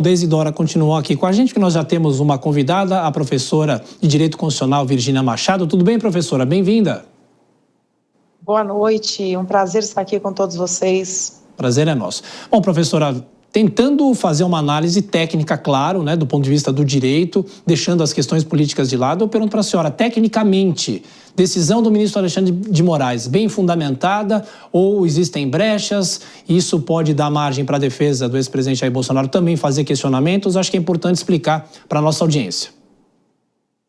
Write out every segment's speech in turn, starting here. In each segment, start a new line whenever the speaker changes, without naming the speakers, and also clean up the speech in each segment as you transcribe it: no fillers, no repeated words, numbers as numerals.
Deisidora continuou aqui com a gente, que nós já temos uma convidada, a professora de Direito Constitucional, Virgínia Machado. Tudo bem, professora? Bem-vinda.
Boa noite, um prazer estar aqui com todos vocês.
Prazer é nosso. Bom, professora, tentando fazer uma análise técnica, claro, né, do ponto de vista do direito, deixando as questões políticas de lado, eu pergunto para a senhora, tecnicamente, decisão do ministro Alexandre de Moraes, bem fundamentada ou existem brechas? Isso pode dar margem para a defesa do ex-presidente Jair Bolsonaro também fazer questionamentos? Acho que é importante explicar para a nossa audiência.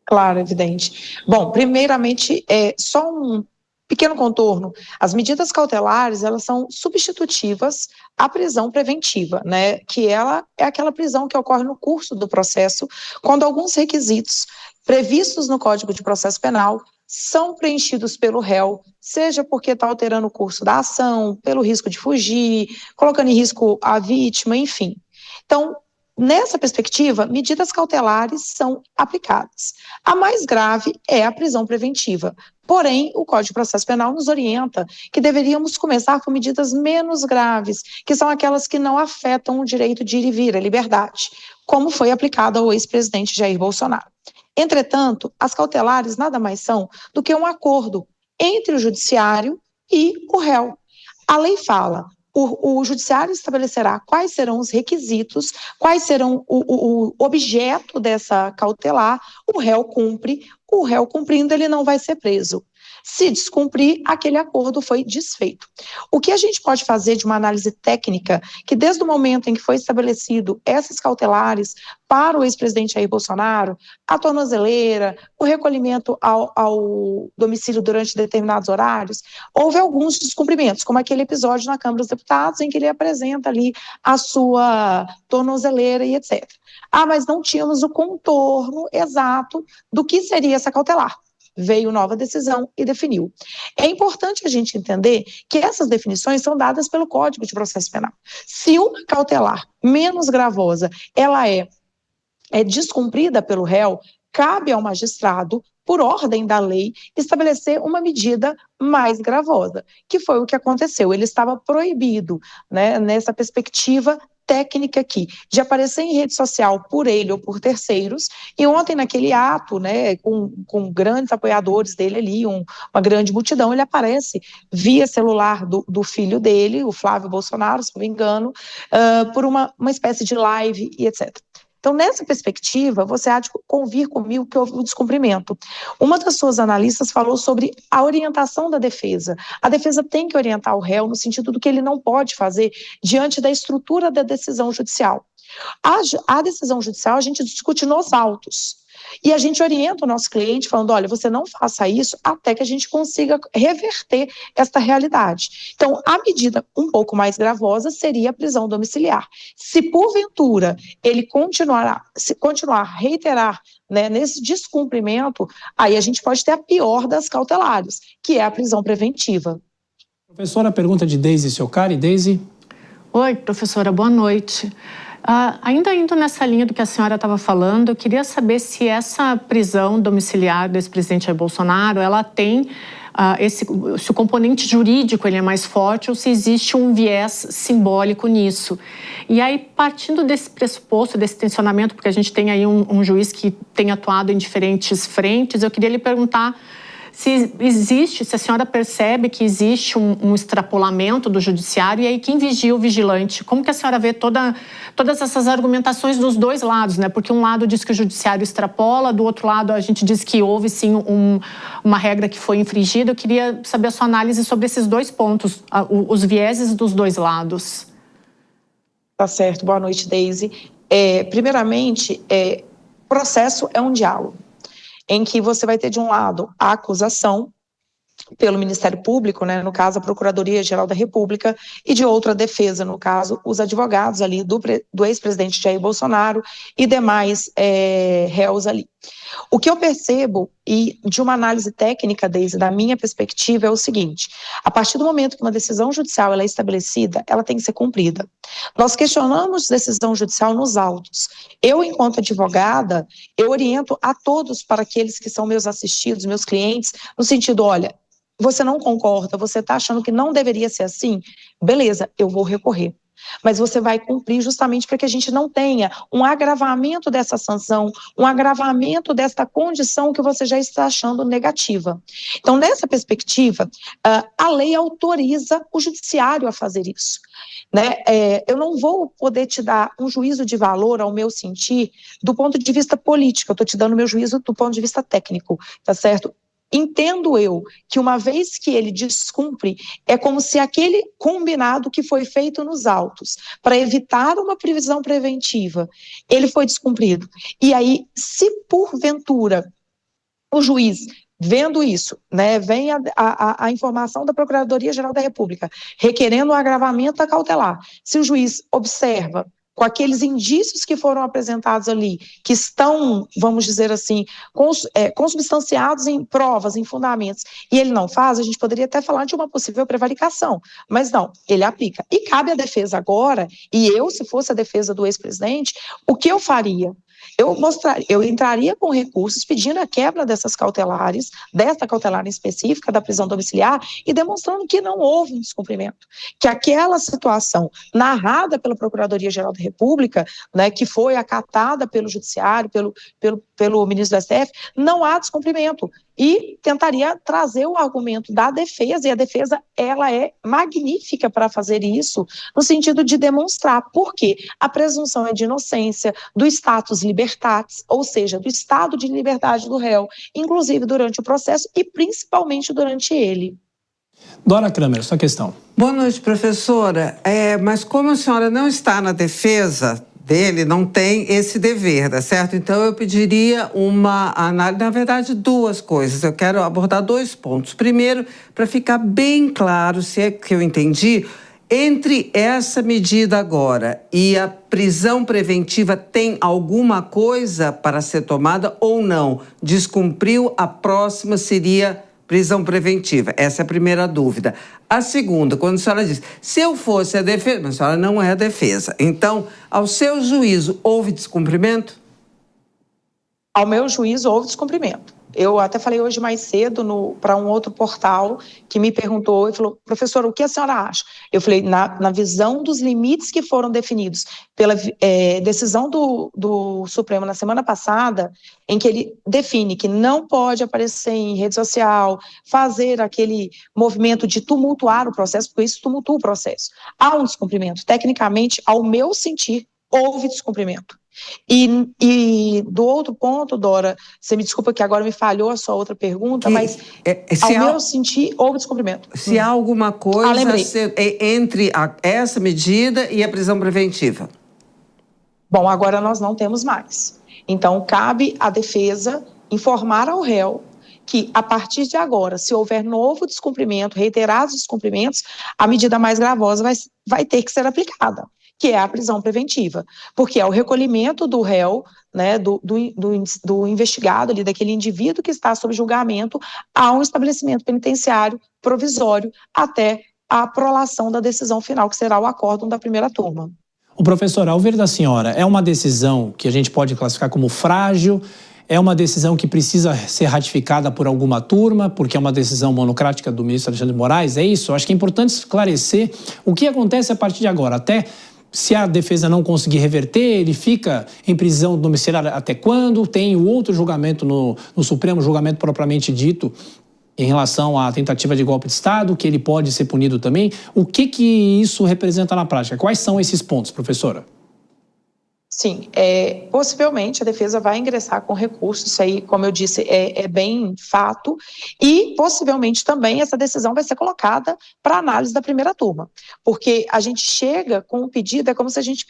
Claro, evidente. Bom, primeiramente, só um pequeno contorno. As medidas cautelares, elas são substitutivas à prisão preventiva, né? Que ela é aquela prisão que ocorre no curso do processo, quando alguns requisitos previstos no Código de Processo Penal são preenchidos pelo réu, seja porque está alterando o curso da ação, pelo risco de fugir, colocando em risco a vítima, enfim. Então, nessa perspectiva, medidas cautelares são aplicadas. A mais grave é a prisão preventiva. Porém, o Código de Processo Penal nos orienta que deveríamos começar com medidas menos graves, que são aquelas que não afetam o direito de ir e vir, a liberdade, como foi aplicado ao ex-presidente Jair Bolsonaro. Entretanto, as cautelares nada mais são do que um acordo entre o judiciário e o réu. A lei fala: o judiciário estabelecerá quais serão os requisitos, quais serão o objeto dessa cautelar, o réu cumpre, o réu cumprindo, ele não vai ser preso. Se descumprir, aquele acordo foi desfeito. O que a gente pode fazer de uma análise técnica, que desde o momento em que foi estabelecido essas cautelares para o ex-presidente Jair Bolsonaro, a tornozeleira, o recolhimento ao domicílio durante determinados horários, houve alguns descumprimentos, como aquele episódio na Câmara dos Deputados, em que ele apresenta ali a sua tornozeleira e etc. Mas não tínhamos o contorno exato do que seria essa cautelar. Veio nova decisão e definiu. É importante a gente entender que essas definições são dadas pelo Código de Processo Penal. Se uma cautelar menos gravosa, ela é descumprida pelo réu, cabe ao magistrado, por ordem da lei, estabelecer uma medida mais gravosa, que foi o que aconteceu. Ele estava proibido, né, nessa perspectiva técnica aqui, de aparecer em rede social por ele ou por terceiros, e ontem naquele ato, né, com grandes apoiadores dele ali, uma grande multidão, ele aparece via celular do filho dele, o Flávio Bolsonaro, se não me engano, por uma espécie de live e etc. Então, nessa perspectiva, você há de convir comigo que houve um descumprimento. Uma das suas analistas falou sobre a orientação da defesa. A defesa tem que orientar o réu no sentido do que ele não pode fazer diante da estrutura da decisão judicial. A decisão judicial a gente discute nos autos. E a gente orienta o nosso cliente falando, olha, você não faça isso até que a gente consiga reverter esta realidade. Então, a medida um pouco mais gravosa seria a prisão domiciliar. Se porventura ele continuar a reiterar, né, nesse descumprimento, aí a gente pode ter a pior das cautelares, que é a prisão preventiva.
Professora, pergunta de Deise Ciocari. Deise.
Oi, professora, boa noite. Ainda indo nessa linha do que a senhora estava falando, eu queria saber se essa prisão domiciliar do ex-presidente Jair Bolsonaro, ela tem se o componente jurídico ele é mais forte ou se existe um viés simbólico nisso. E aí, partindo desse pressuposto, desse tensionamento, porque a gente tem aí um juiz que tem atuado em diferentes frentes, eu queria lhe perguntar se a senhora percebe que existe um extrapolamento do judiciário, e aí quem vigia o vigilante? Como que a senhora vê todas essas argumentações dos dois lados, né? Porque um lado diz que o judiciário extrapola, do outro lado a gente diz que houve sim uma regra que foi infringida. Eu queria saber a sua análise sobre esses dois pontos, os vieses dos dois lados.
Tá certo, boa noite, Deise. Primeiramente, processo é um diálogo, em que você vai ter, de um lado, a acusação pelo Ministério Público, né, no caso, a Procuradoria-Geral da República, e de outra, a defesa, no caso, os advogados ali do ex-presidente Jair Bolsonaro e demais réus ali. O que eu percebo, e de uma análise técnica, desde da minha perspectiva, é o seguinte: a partir do momento que uma decisão judicial ela é estabelecida, ela tem que ser cumprida. Nós questionamos decisão judicial nos autos. Eu, enquanto advogada, eu oriento a todos, para aqueles que são meus assistidos, meus clientes, no sentido, olha, você não concorda, você está achando que não deveria ser assim? Beleza, eu vou recorrer. mas você vai cumprir justamente para que a gente não tenha um agravamento dessa sanção, um agravamento desta condição que você já está achando negativa. Então, nessa perspectiva, a lei autoriza o judiciário a fazer isso. Né? Eu não vou poder te dar um juízo de valor, ao meu sentir, do ponto de vista político, eu estou te dando o meu juízo do ponto de vista técnico, tá certo? Entendo eu que uma vez que ele descumpre, é como se aquele combinado que foi feito nos autos para evitar uma prisão preventiva, ele foi descumprido. E aí, se porventura o juiz, vendo isso, né, vem a informação da Procuradoria-Geral da República requerendo o agravamento da cautelar, se o juiz observa com aqueles indícios que foram apresentados ali, que estão, vamos dizer assim, consubstanciados em provas, em fundamentos, e ele não faz, a gente poderia até falar de uma possível prevaricação, mas não, ele aplica. E cabe à defesa agora, e eu, se fosse a defesa do ex-presidente, o que eu faria? Eu entraria com recursos pedindo a quebra dessas cautelares, desta cautelar específica da prisão domiciliar, e demonstrando que não houve um descumprimento, que aquela situação narrada pela Procuradoria-Geral da República, né, que foi acatada pelo Judiciário, pelo ministro do STF, não há descumprimento. E tentaria trazer o argumento da defesa, e a defesa ela é magnífica para fazer isso, no sentido de demonstrar por que a presunção é de inocência, do status libertatis, ou seja, do estado de liberdade do réu, inclusive durante o processo e principalmente durante ele.
Dora Kramer, sua questão.
Boa noite, professora. Mas como a senhora não está na defesa dele, não tem esse dever, tá certo? Então eu pediria uma análise, na verdade, duas coisas. Eu quero abordar dois pontos. Primeiro, para ficar bem claro, se é que eu entendi, entre essa medida agora e a prisão preventiva tem alguma coisa para ser tomada ou não? Descumpriu, a próxima seria prisão preventiva. Essa é a primeira dúvida. A segunda, quando a senhora diz, se eu fosse a defesa, mas a senhora não é a defesa. Então, ao seu juízo, houve descumprimento?
Ao meu juízo, houve descumprimento. Eu até falei hoje mais cedo para um outro portal que me perguntou e falou, professora, o que a senhora acha? Eu falei, na visão dos limites que foram definidos pela decisão do Supremo na semana passada, em que ele define que não pode aparecer em rede social, fazer aquele movimento de tumultuar o processo, porque isso tumultua o processo. Há um descumprimento. Tecnicamente, ao meu sentir, houve descumprimento. E do outro ponto, Dora, você me desculpa que agora me falhou a sua outra pergunta, mas ao meu sentir, houve descumprimento.
Se há alguma coisa entre essa medida e a prisão preventiva?
Bom, agora nós não temos mais. Então, cabe à defesa informar ao réu que, a partir de agora, se houver novo descumprimento, reiterados descumprimentos, a medida mais gravosa vai ter que ser aplicada, que é a prisão preventiva, porque é o recolhimento do réu, né, do investigado, ali, daquele indivíduo que está sob julgamento, a um estabelecimento penitenciário provisório até a prolação da decisão final, que será o acórdão da primeira turma.
O professor, ao ver da senhora, é uma decisão que a gente pode classificar como frágil? É uma decisão que precisa ser ratificada por alguma turma, porque é uma decisão monocrática do ministro Alexandre de Moraes? É isso? Acho que é importante esclarecer o que acontece a partir de agora. Até se a defesa não conseguir reverter, ele fica em prisão domiciliar até quando? Tem o outro julgamento no Supremo, julgamento propriamente dito, em relação à tentativa de golpe de Estado, que ele pode ser punido também. O que isso representa na prática? Quais são esses pontos, professora?
Sim, possivelmente a defesa vai ingressar com recurso, isso aí, como eu disse, é bem fato, e possivelmente também essa decisão vai ser colocada para análise da primeira turma, porque a gente chega com um pedido, é como se a gente,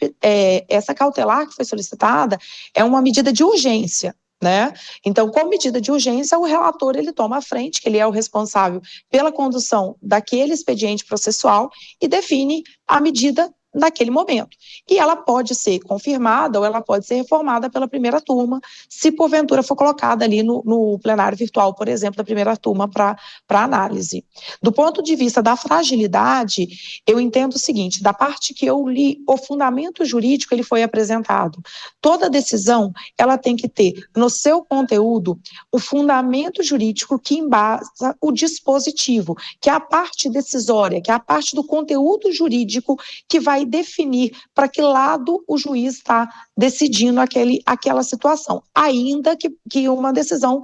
essa cautelar que foi solicitada é uma medida de urgência, né? Então, com medida de urgência, o relator ele toma a frente, que ele é o responsável pela condução daquele expediente processual e define a medida naquele momento. E ela pode ser confirmada ou ela pode ser reformada pela primeira turma, se porventura for colocada ali no plenário virtual, por exemplo, da primeira turma para análise. Do ponto de vista da fragilidade, eu entendo o seguinte, da parte que eu li, o fundamento jurídico ele foi apresentado. Toda decisão, ela tem que ter no seu conteúdo o fundamento jurídico que embasa o dispositivo, que é a parte decisória, que é a parte do conteúdo jurídico que vai vai definir para que lado o juiz está decidindo aquela situação, ainda que uma decisão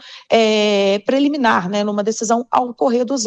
preliminar, né, numa decisão ao correr dos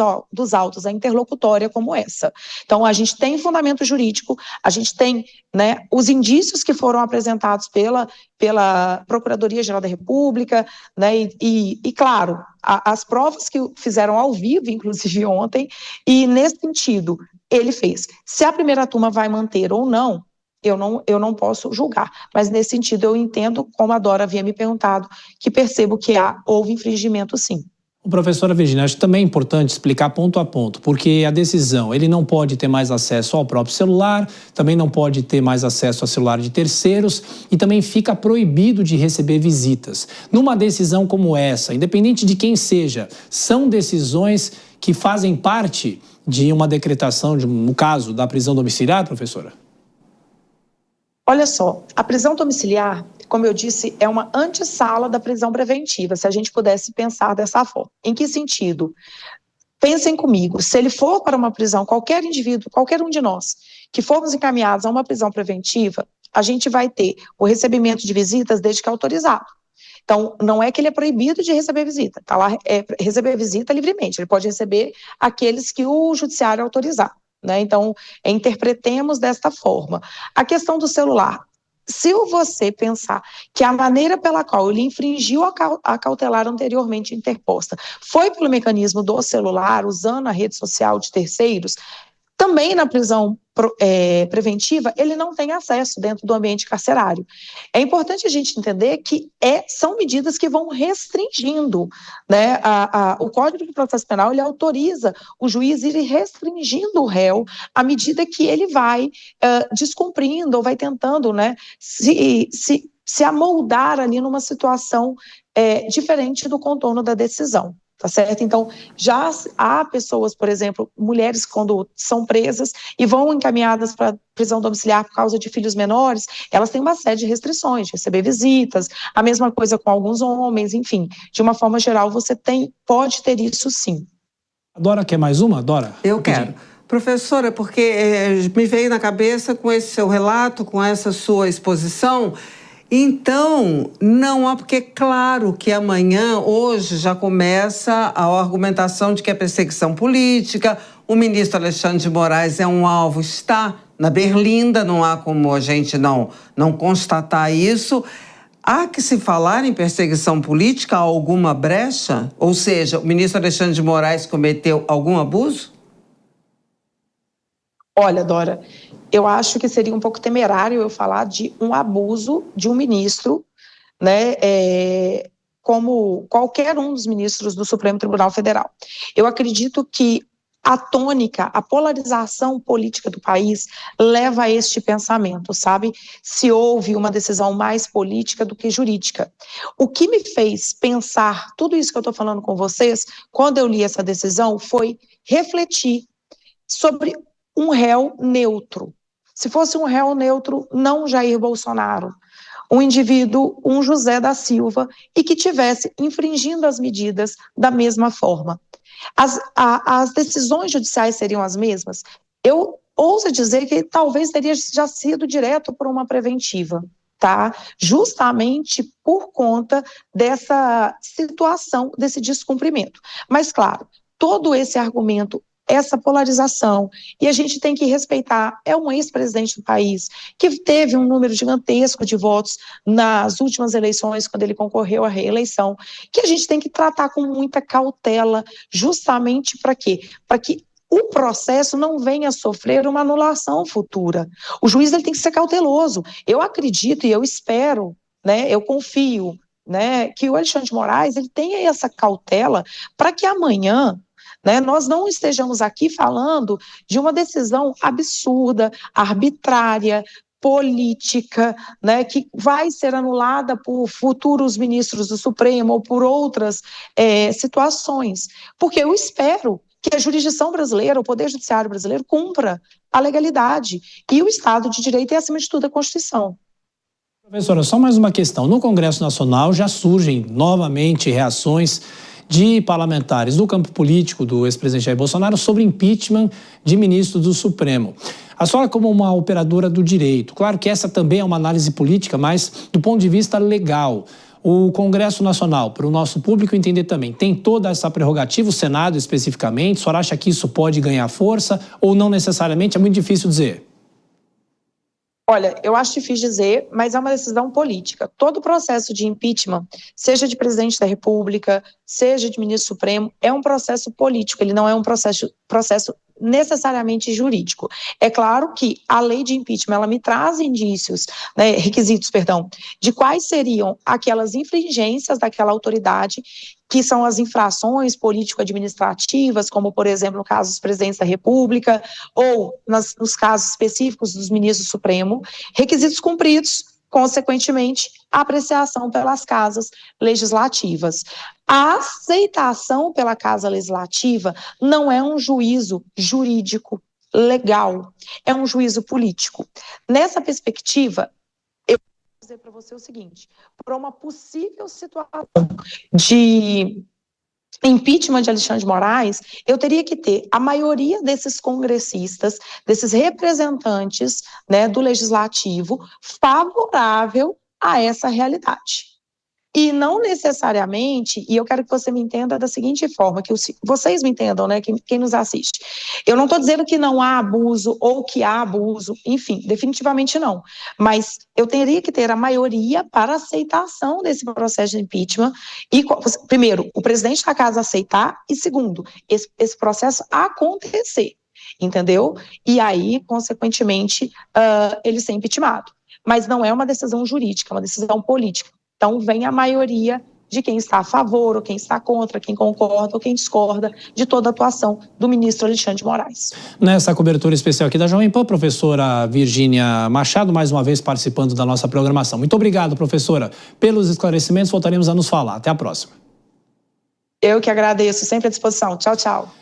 autos, a interlocutória como essa. Então, a gente tem fundamento jurídico, a gente tem, né, os indícios que foram apresentados pela Procuradoria-Geral da República, né, e claro, as provas que fizeram ao vivo, inclusive ontem, e nesse sentido, ele fez. Se a primeira turma vai manter ou não, eu não posso julgar, mas nesse sentido eu entendo, como a Dora havia me perguntado, que percebo que houve infringimento sim.
Professora Virginia, acho também importante explicar ponto a ponto, porque a decisão, ele não pode ter mais acesso ao próprio celular, também não pode ter mais acesso ao celular de terceiros e também fica proibido de receber visitas. Numa decisão como essa, independente de quem seja, são decisões que fazem parte de uma decretação, no caso da prisão domiciliar, professora?
Olha só, a prisão domiciliar, como eu disse, é uma antessala da prisão preventiva, se a gente pudesse pensar dessa forma. Em que sentido? Pensem comigo, se ele for para uma prisão, qualquer indivíduo, qualquer um de nós, que formos encaminhados a uma prisão preventiva, a gente vai ter o recebimento de visitas desde que autorizado. Então, não é que ele é proibido de receber visita, tá lá, receber visita livremente, ele pode receber aqueles que o judiciário autorizar. Né? Então, interpretemos desta forma. A questão do celular. Se você pensar que a maneira pela qual ele infringiu a cautelar anteriormente interposta foi pelo mecanismo do celular, usando a rede social de terceiros, também na prisão preventiva, ele não tem acesso dentro do ambiente carcerário. É importante a gente entender que são medidas que vão restringindo, né? O Código de Processo Penal, ele autoriza o juiz ir restringindo o réu à medida que ele vai descumprindo ou vai tentando, né, se amoldar ali numa situação diferente do contorno da decisão. Tá certo? Então, já há pessoas, por exemplo, mulheres quando são presas e vão encaminhadas para prisão domiciliar por causa de filhos menores, elas têm uma série de restrições, de receber visitas, a mesma coisa com alguns homens, enfim. De uma forma geral, você pode ter isso sim.
A Dora quer mais uma? Dora?
Eu quero. Professora, porque me veio na cabeça com esse seu relato, com essa sua exposição. Então, não há, porque é claro que hoje já começa a argumentação de que é perseguição política, o ministro Alexandre de Moraes é um alvo, está na berlinda, não há como a gente não constatar isso. Há que se falar em perseguição política, há alguma brecha? Ou seja, o ministro Alexandre de Moraes cometeu algum abuso?
Olha, Dora, eu acho que seria um pouco temerário eu falar de um abuso de um ministro, né, como qualquer um dos ministros do Supremo Tribunal Federal. Eu acredito que a tônica, a polarização política do país leva a este pensamento, sabe? Se houve uma decisão mais política do que jurídica. O que me fez pensar tudo isso que eu estou falando com vocês, quando eu li essa decisão, foi refletir sobre um réu neutro. Se fosse um réu neutro, não Jair Bolsonaro, um indivíduo, um José da Silva, e que tivesse infringindo as medidas da mesma forma. As decisões judiciais seriam as mesmas? Eu ouso dizer que talvez teria já sido direto por uma preventiva, tá? Justamente por conta dessa situação, desse descumprimento. Mas, claro, todo esse argumento, essa polarização, e a gente tem que respeitar, é um ex-presidente do país, que teve um número gigantesco de votos nas últimas eleições, quando ele concorreu à reeleição, que a gente tem que tratar com muita cautela, justamente para quê? Para que o processo não venha a sofrer uma anulação futura. O juiz ele tem que ser cauteloso. Eu acredito e eu espero, né, eu confio, né, que o Alexandre de Moraes ele tenha essa cautela para que amanhã, né, nós não estejamos aqui falando de uma decisão absurda, arbitrária, política, né, que vai ser anulada por futuros ministros do Supremo ou por outras situações. Porque eu espero que a jurisdição brasileira, o Poder Judiciário brasileiro, cumpra a legalidade. E o Estado de Direito é, acima de tudo, a Constituição.
Professora, só mais uma questão. No Congresso Nacional já surgem novamente reações de parlamentares do campo político do ex-presidente Jair Bolsonaro sobre impeachment de ministros do Supremo. A senhora, como uma operadora do direito, claro que essa também é uma análise política, mas do ponto de vista legal, o Congresso Nacional, para o nosso público entender também, tem toda essa prerrogativa, o Senado especificamente, a senhora acha que isso pode ganhar força ou não necessariamente? É muito difícil dizer.
Olha, eu acho difícil dizer, mas é uma decisão política. Todo processo de impeachment, seja de presidente da República, seja de ministro supremo, é um processo político, ele não é um processo necessariamente jurídico. É claro que a lei de impeachment, ela me traz indícios, né, requisitos, de quais seriam aquelas infringências daquela autoridade, que são as infrações político-administrativas, como, por exemplo, no caso dos presidentes da República, ou nos casos específicos dos ministros do Supremo, requisitos cumpridos, consequentemente, a apreciação pelas casas legislativas. A aceitação pela Casa Legislativa não é um juízo jurídico, legal, é um juízo político. Nessa perspectiva, eu vou dizer para você o seguinte, para uma possível situação de impeachment de Alexandre de Moraes, eu teria que ter a maioria desses congressistas, desses representantes, né, do legislativo, favorável a essa realidade. E não necessariamente, e eu quero que você me entenda da seguinte forma, que vocês me entendam, né, quem nos assiste. Eu não estou dizendo que não há abuso ou que há abuso, enfim, definitivamente não. Mas eu teria que ter a maioria para aceitação desse processo de impeachment. E, primeiro, o presidente da casa aceitar e, segundo, esse processo acontecer, entendeu? E aí, consequentemente, ele ser impeachmentado. Mas não é uma decisão jurídica, é uma decisão política. Então, vem a maioria de quem está a favor, ou quem está contra, quem concorda, ou quem discorda de toda a atuação do ministro Alexandre de Moraes.
Nessa cobertura especial aqui da Jovem Pan, professora Virgínia Machado, mais uma vez participando da nossa programação. Muito obrigado, professora, pelos esclarecimentos. Voltaremos a nos falar. Até a próxima.
Eu que agradeço, sempre à disposição. Tchau, tchau.